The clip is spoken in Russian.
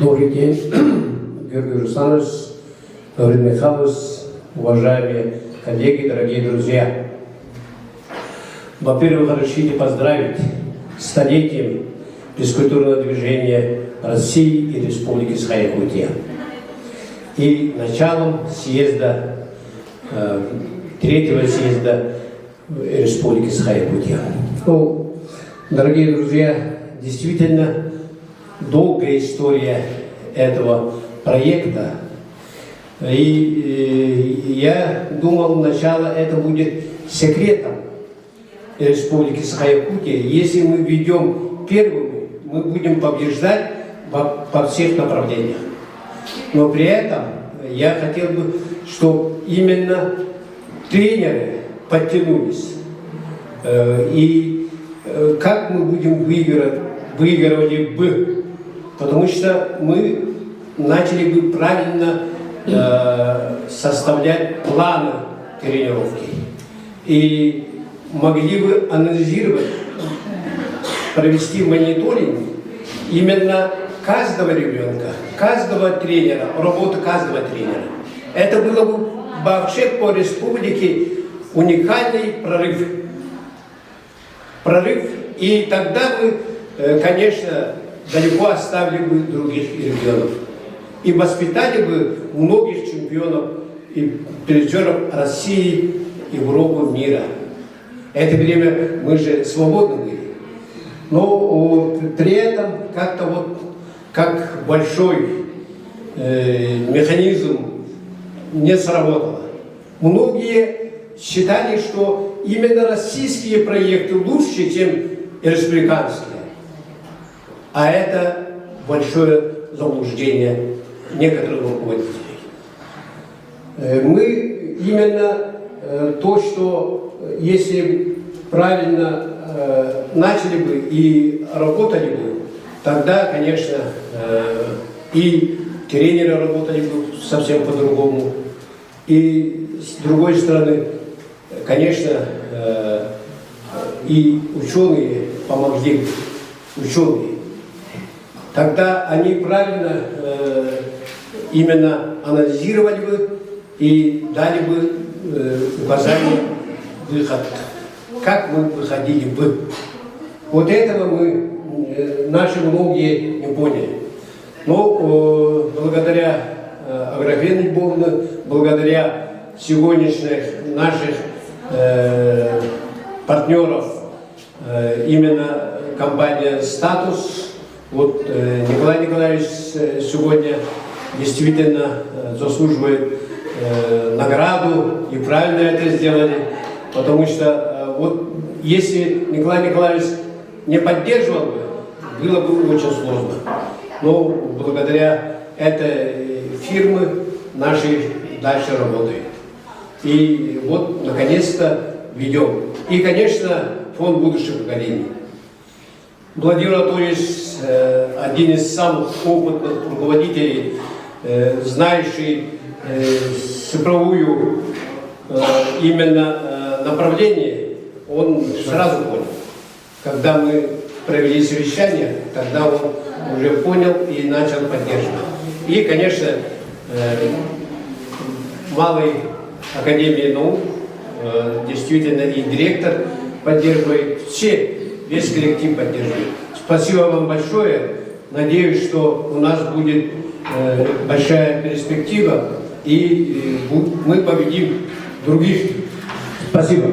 Добрый день, Георгий Русанович, Гаврил Михайлович, уважаемые коллеги, дорогие друзья. Во-первых, разрешите поздравить с столетием физкультурного движения России и Республики Саха-Якутия и началом съезда, третьего съезда Республики Саха-Якутия. Ну, дорогие друзья, действительно, долгая история этого проекта. И я думал, начало это будет секретом Республики Саха-Якутия. Если мы ведем первыми, мы будем побеждать по всех направлениях. Но при этом я хотел бы, чтобы именно тренеры подтянулись. И как мы будем выигрывать бы, потому что мы начали бы правильно составлять планы тренировки и могли бы анализировать, провести мониторинг именно каждого ребенка, каждого тренера, работы каждого тренера. Это было бы вообще по республике уникальный прорыв, и тогда мы, конечно, далеко оставили бы других регионов и воспитали бы многих чемпионов и призеров России, Европы, мира. Это время мы же свободны были. Но при этом как-то вот, как большой механизм не сработало. Многие считали, что именно российские проекты лучше, чем республиканские. А это большое заблуждение некоторых руководителей. Мы именно то, что если правильно начали бы и работали бы, тогда, конечно, и тренеры работали бы совсем по-другому. И с другой стороны, конечно, и ученые помогли бы, ученые. Тогда они правильно именно анализировали бы и дали бы указания выхода, как мы выходили бы. Вот этого наши многие не поняли. Но благодаря Аграфене Львовне, благодаря сегодняшних наших партнеров, именно компания «Статус», вот Николай Николаевич сегодня действительно заслуживает награду, и правильно это сделали, потому что вот если Николай Николаевич не поддерживал бы, было бы очень сложно. Но благодаря этой фирме наши дальше работают. И вот наконец-то ведем. И, конечно, фонд будущих поколений. Владимир Анатольевич один из самых опытных руководителей, знающий цифровую именно направление, он сразу понял. Когда мы провели совещание, тогда он уже понял и начал поддерживать. И, конечно, Малой академии наук действительно и директор поддерживает, весь коллектив поддерживает. Спасибо вам большое. Надеюсь, что у нас будет большая перспектива, и мы победим других. Спасибо.